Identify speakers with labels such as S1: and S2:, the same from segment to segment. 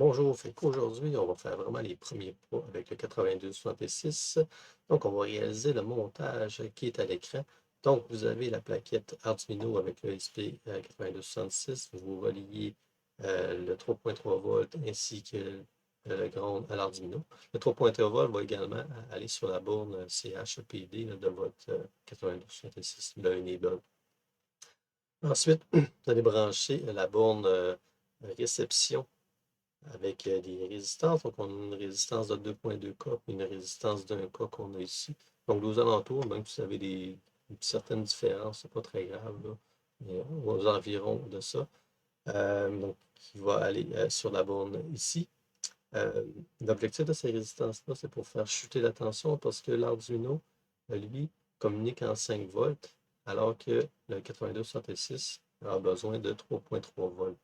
S1: Bonjour, fait qu'aujourd'hui, on va faire vraiment les premiers pas avec le 8266. Donc, on va réaliser le montage qui est à l'écran. Donc, vous avez la plaquette Arduino avec le SP 8266. Vous reliez le 3.3 volts ainsi que le ground à l'Arduino. Le 3.3 volts va également aller sur la borne CHEPD de votre 8266, le Enable. Ensuite, vous allez brancher la borne réception avec des résistances. Donc, on a une résistance de 2.2K et une résistance d'1K qu'on a ici. Donc, aux alentours, même si vous avez certaines différences, c'est pas très grave, là, mais aux environs de ça. Donc, qui va aller sur la borne ici. Euh, L'objectif de ces résistances-là, c'est pour faire chuter la tension parce que l'Arduino, lui, communique en 5 volts, alors que le 8266 a besoin de 3.3 volts.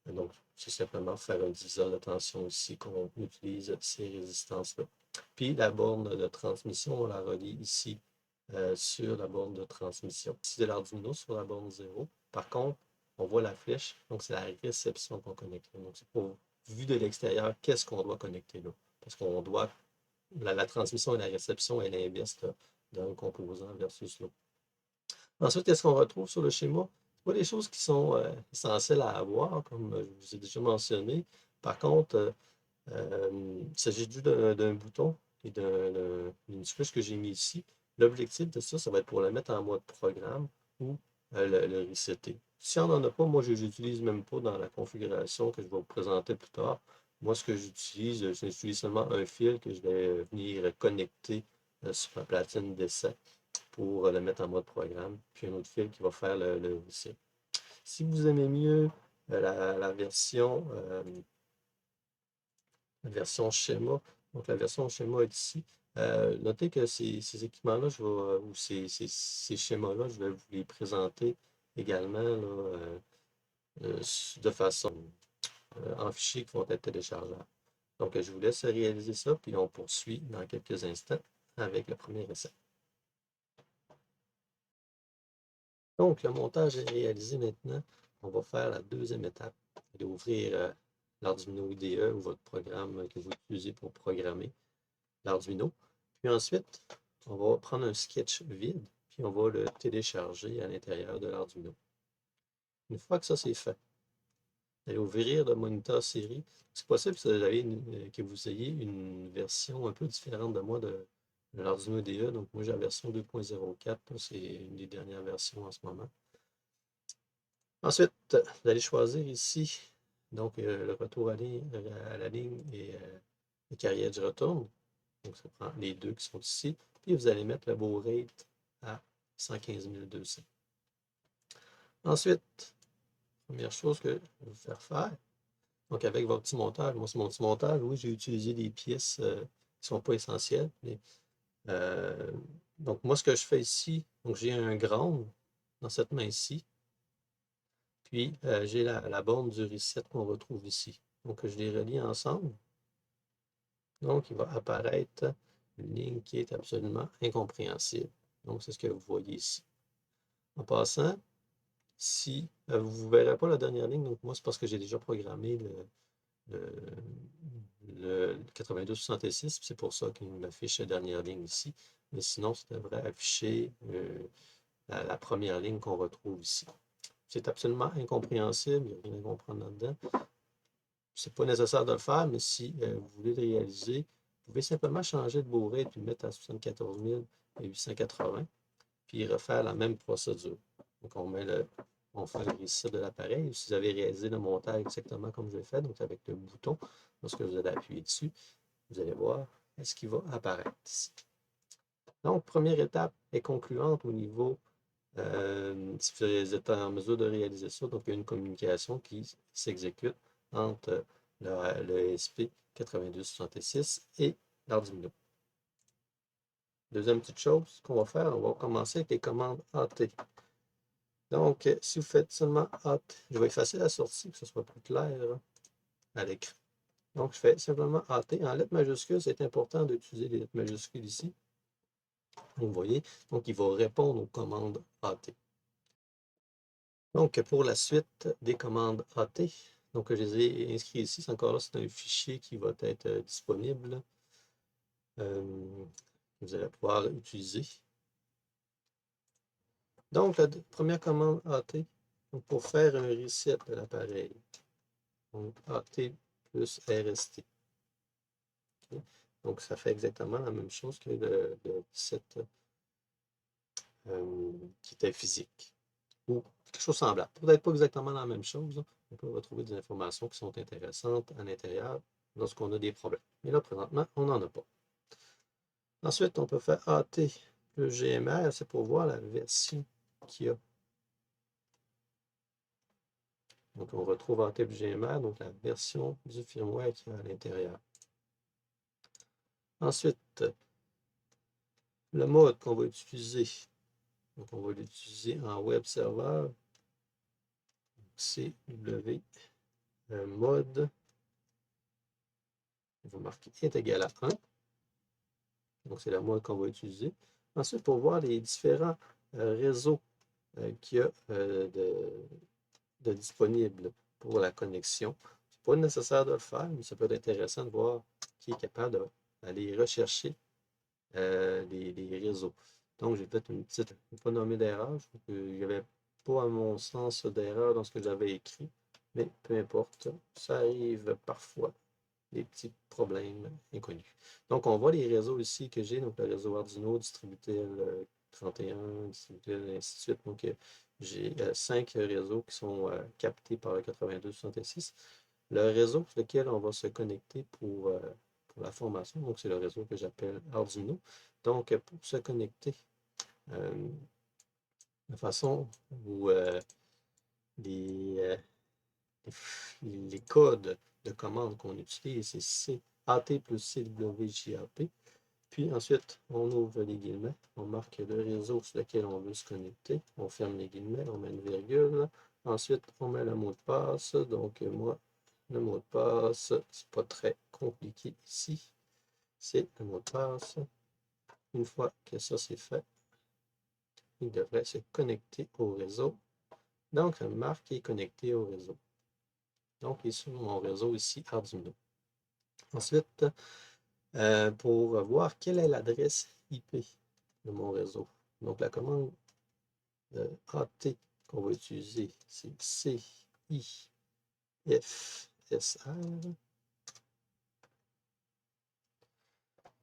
S1: Donc, c'est simplement faire un diviseur de tension ici qu'on utilise ces résistances-là. Puis la borne de transmission, on la relie ici sur la borne de transmission. Ici de l'Arduino sur la borne 0. Par contre, on voit la flèche, donc c'est la réception qu'on connecte. Donc, c'est pour vu de l'extérieur, qu'est-ce qu'on doit connecter là? Parce qu'on doit, la transmission et la réception est l'inverse d'un composant versus l'autre. Ensuite, qu'est-ce qu'on retrouve sur le schéma? Ce pas des choses qui sont essentielles à avoir, comme je vous ai déjà mentionné. Par contre, il s'agit juste d'un bouton et d'une switch que j'ai mis ici. L'objectif de ça, ça va être pour le mettre en mode programme ou le resetter. Si on n'en a pas, moi, je ne l'utilise même pas dans la configuration que je vais vous présenter plus tard. Moi, ce que j'utilise seulement un fil que je vais venir connecter sur ma platine d'essai pour le mettre en mode programme, puis un autre fil qui va faire le reset. Si vous aimez mieux la version schéma, donc la version schéma est ici. Notez que ces équipements-là, ou ces schémas-là, je vais vous les présenter également là, de façon en fichier qui vont être téléchargeables. Donc, je vous laisse réaliser ça, puis on poursuit dans quelques instants avec le premier essai. Donc, le montage est réalisé maintenant. On va faire la deuxième étape, d'ouvrir l'Arduino IDE ou votre programme que vous utilisez pour programmer l'Arduino. Puis ensuite, on va prendre un sketch vide, puis on va le télécharger à l'intérieur de l'Arduino. Une fois que ça c'est fait, vous allez ouvrir le moniteur série. C'est possible que vous ayez une version un peu différente de moi de l'Arduino IDE. Donc moi j'ai la version 2.04, c'est une des dernières versions en ce moment. Ensuite, vous allez choisir ici donc le retour à la ligne et le carrière du retour. Donc, ça prend les deux qui sont ici. Puis, vous allez mettre le bow rate à 115 200. Ensuite, première chose que je vais vous faire, donc avec votre petit montage, moi c'est mon petit montage, oui, j'ai utilisé des pièces qui ne sont pas essentielles. Mais, donc, moi, ce que je fais ici, donc j'ai un ground dans cette main-ci, puis j'ai la borne du reset qu'on retrouve ici. Donc, je les relie ensemble. Donc, il va apparaître une ligne qui est absolument incompréhensible. Donc, c'est ce que vous voyez ici. En passant, si vous ne verrez pas la dernière ligne, donc moi, c'est parce que j'ai déjà programmé le 8266, c'est pour ça qu'il m'affiche la dernière ligne ici. Mais sinon, ça devrait afficher la première ligne qu'on retrouve ici. C'est absolument incompréhensible, il n'y a rien à comprendre là-dedans. C'est pas nécessaire de le faire, mais si vous voulez le réaliser, vous pouvez simplement changer de bourrée et le mettre à 74 880, puis refaire la même procédure. Donc, on fait le reset de l'appareil. Si vous avez réalisé le montage exactement comme je l'ai fait, donc avec le bouton, lorsque vous allez appuyer dessus, vous allez voir ce qui va apparaître ici. Donc, première étape est concluante au niveau, si vous êtes en mesure de réaliser ça, donc il y a une communication qui s'exécute entre le ESP 8266 et l'Arduino. Deuxième petite chose qu'on va faire, on va commencer avec les commandes AT. Donc, si vous faites seulement AT, je vais effacer la sortie pour que ce soit plus clair à l'écran. Donc, je fais simplement AT. En lettres majuscules, c'est important d'utiliser les lettres majuscules ici. Vous voyez, donc il va répondre aux commandes AT. Donc, pour la suite des commandes AT, Donc, je les ai inscrits ici. Encore là, c'est un fichier qui va être disponible. Vous allez pouvoir utiliser. Donc, la première commande AT, donc pour faire un reset de l'appareil. Donc, AT plus RST. Okay. Donc, ça fait exactement la même chose que le reset qui était physique. Ou quelque chose de semblable. Peut-être pas exactement la même chose. On peut retrouver des informations qui sont intéressantes à l'intérieur lorsqu'on a des problèmes. Mais là, présentement, on n'en a pas. Ensuite, on peut faire AT plus GMR, c'est pour voir la version qu'il y a. Donc, on retrouve AT plus GMR, donc la version du firmware qu'il y a à l'intérieur. Ensuite, le mode qu'on va utiliser. Donc, on va l'utiliser en web server. CW mode. On va marquer est égal à 1. Donc, c'est le mode qu'on va utiliser. Ensuite, pour voir les différents réseaux qu'il y a de disponibles pour la connexion. Ce n'est pas nécessaire de le faire, mais ça peut être intéressant de voir qui est capable d'aller rechercher les réseaux. Donc, j'ai fait une petite, pas nommé d'erreur. Il n'y avait pas, à mon sens, d'erreur dans ce que j'avais écrit, mais peu importe, ça arrive parfois, des petits problèmes inconnus. Donc, on voit les réseaux ici que j'ai, donc le réseau Arduino, Distributel 31, Distributel, ainsi de suite. Donc, j'ai 5 réseaux qui sont captés par le 8266. Le réseau sur lequel on va se connecter pour la formation, donc c'est le réseau que j'appelle Arduino. Donc, pour se connecter, la façon où les, les codes de commande qu'on utilise, c'est AT plus CWJAP. Puis ensuite, on ouvre les guillemets, on marque le réseau sur lequel on veut se connecter, on ferme les guillemets, on met une virgule. Ensuite, on met le mot de passe. Donc, moi, le mot de passe, c'est pas très compliqué ici. C'est le mot de passe. Une fois que ça c'est fait, il devrait se connecter au réseau. Donc, Marc est connecté au réseau. Donc, il est sur mon réseau ici, Arduino. Ensuite, pour voir quelle est l'adresse IP de mon réseau. Donc, la commande AT qu'on va utiliser, c'est CIFSR.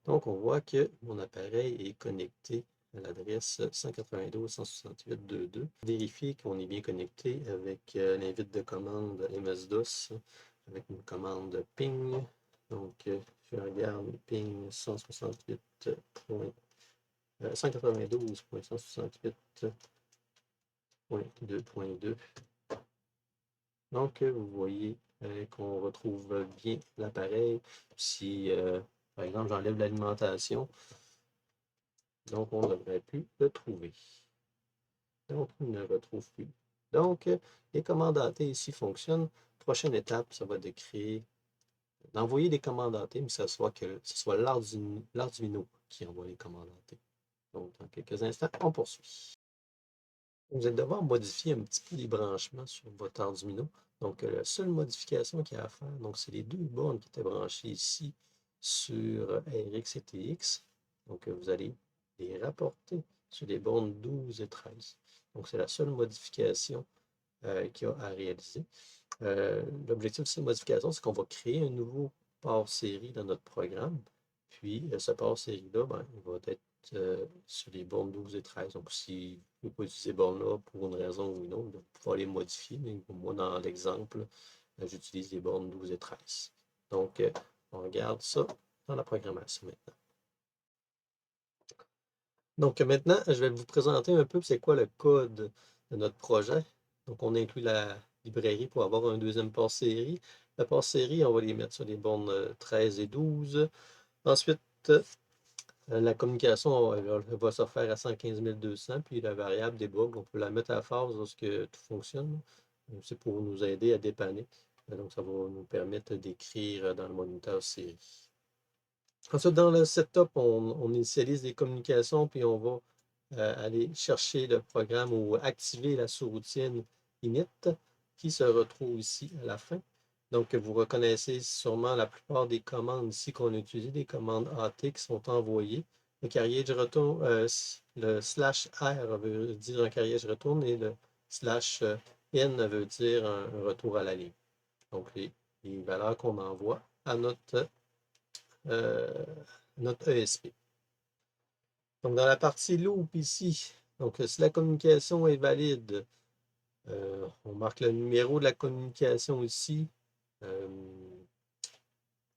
S1: Donc, on voit que mon appareil est connecté à l'adresse 192.168.2.2. Vérifier qu'on est bien connecté avec l'invite de commande MS-DOS, avec une commande ping. Donc, je regarde ping 192.168.2.2. Donc, vous voyez qu'on retrouve bien l'appareil. Si, par exemple, j'enlève l'alimentation, donc on ne devrait plus le trouver. Donc, on ne le retrouve plus. Donc, les commandes AT ici fonctionnent. Prochaine étape, ça va d'envoyer des commandes AT, mais que ce soit l'Arduino qui envoie les commandes AT. Donc, dans quelques instants, on poursuit. Vous allez devoir modifier un petit peu les branchements sur votre Arduino. Donc, la seule modification qu'il y a à faire, donc c'est les deux bornes qui étaient branchées ici sur RX et TX. Donc, vous allez les rapporter sur les bornes 12 et 13. Donc, c'est la seule modification qu'il y a à réaliser. L'objectif de cette modification, c'est qu'on va créer un nouveau port série dans notre programme. Puis, ce port série-là, il va être sur les bornes 12 et 13. Donc, si vous ne pouvez pas utiliser ces bornes-là pour une raison ou une autre, vous pouvez les modifier. Mais moi, dans l'exemple, j'utilise les bornes 12 et 13. Donc, on regarde ça dans la programmation maintenant. Donc, maintenant, je vais vous présenter un peu c'est quoi le code de notre projet. Donc, on inclut la librairie pour avoir un deuxième port série. Le port série, on va les mettre sur les bornes 13 et 12. Ensuite, la communication va se faire à 115 200, puis la variable debug, on peut la mettre à phase lorsque tout fonctionne. C'est pour nous aider à dépanner. Donc, ça va nous permettre d'écrire dans le moniteur série. Ensuite, dans le setup, on initialise les communications, puis on va aller chercher le programme ou activer la sous-routine init qui se retrouve ici à la fin. Donc, vous reconnaissez sûrement la plupart des commandes ici qu'on a utilisées, des commandes AT qui sont envoyées. Le carriage retourne, le /R veut dire un carriage retourne et le /N veut dire un retour à la ligne. Donc, les valeurs qu'on envoie à euh, notre ESP. Donc, dans la partie loop ici, donc si la communication est valide, on marque le numéro de la communication ici.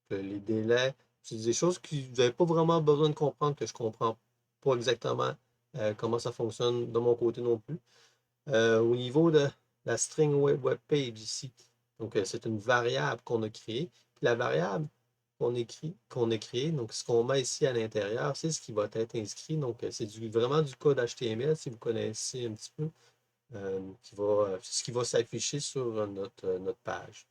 S1: Les délais, c'est des choses que vous n'avez pas vraiment besoin de comprendre, que je ne comprends pas exactement comment ça fonctionne de mon côté non plus. Au niveau de la string web page ici, donc c'est une variable qu'on a créée. Puis la variable qu'on a créée, donc ce qu'on met ici à l'intérieur, c'est ce qui va être inscrit. Donc c'est vraiment du code HTML, si vous connaissez un petit peu, ce qui va s'afficher sur notre page.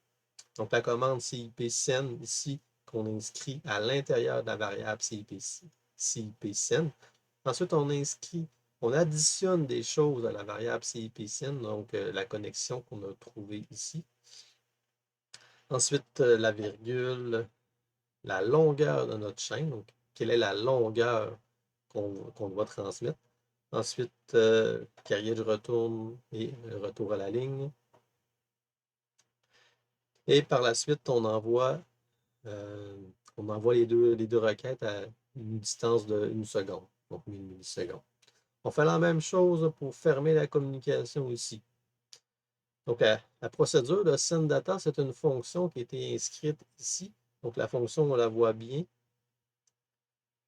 S1: Donc, la commande CIP-SEND ici, qu'on inscrit à l'intérieur de la variable CIP-SEND. Ensuite, on additionne des choses à la variable CIP-SEND, donc la connexion qu'on a trouvée ici. Ensuite, la virgule, la longueur de notre chaîne, donc quelle est la longueur qu'on doit transmettre. Ensuite, carrière de retour et retour à la ligne. Et par la suite, on envoie les deux requêtes à une distance de 1 seconde, donc 1000 millisecondes. On fait la même chose pour fermer la communication ici. Donc, la procédure de send-data, c'est une fonction qui a été inscrite ici. Donc, la fonction, on la voit bien.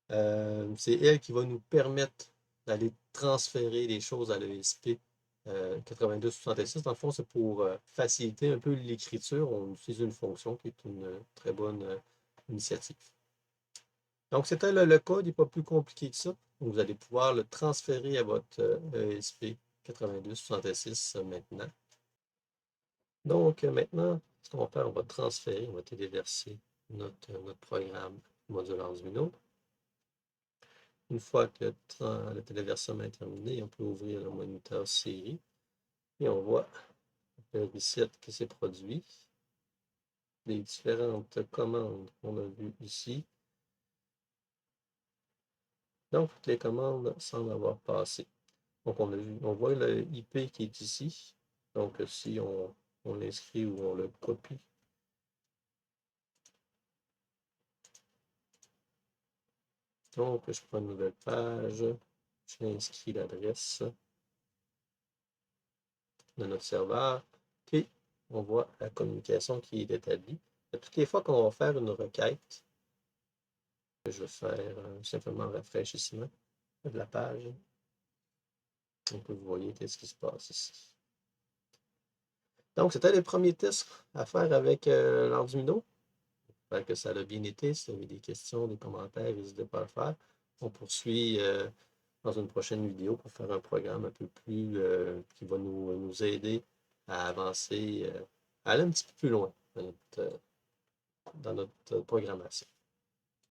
S1: C'est elle qui va nous permettre d'aller transférer les choses à l'ESP 8266. Dans le fond, c'est pour faciliter un peu l'écriture. On utilise une fonction qui est une très bonne initiative. Donc, c'était le code, il n'est pas plus compliqué que ça. Donc, vous allez pouvoir le transférer à votre ESP 8266 maintenant. Donc, maintenant, ce qu'on va faire, on va transférer, on va téléverser notre programme module Arduino. Une fois que le téléversement est terminé, on peut ouvrir le moniteur série et on voit le reset qui s'est produit. Les différentes commandes qu'on a vues ici. Donc, toutes les commandes semblent avoir passé. Donc, on voit le IP qui est ici. Donc, si on l'inscrit ou on le copie, donc je prends une nouvelle page, j'inscris l'adresse de notre serveur et on voit la communication qui est établie. Et toutes les fois qu'on va faire une requête, je vais faire simplement un rafraîchissement de la page. Donc, vous voyez qu'est-ce qui se passe ici. Donc, c'était les premiers tests à faire avec l'Arduino. J'espère que ça a bien été. Si vous avez des questions, des commentaires, n'hésitez pas à le faire. On poursuit dans une prochaine vidéo pour faire un programme un peu plus qui va nous aider à avancer, à aller un petit peu plus loin dans notre programmation.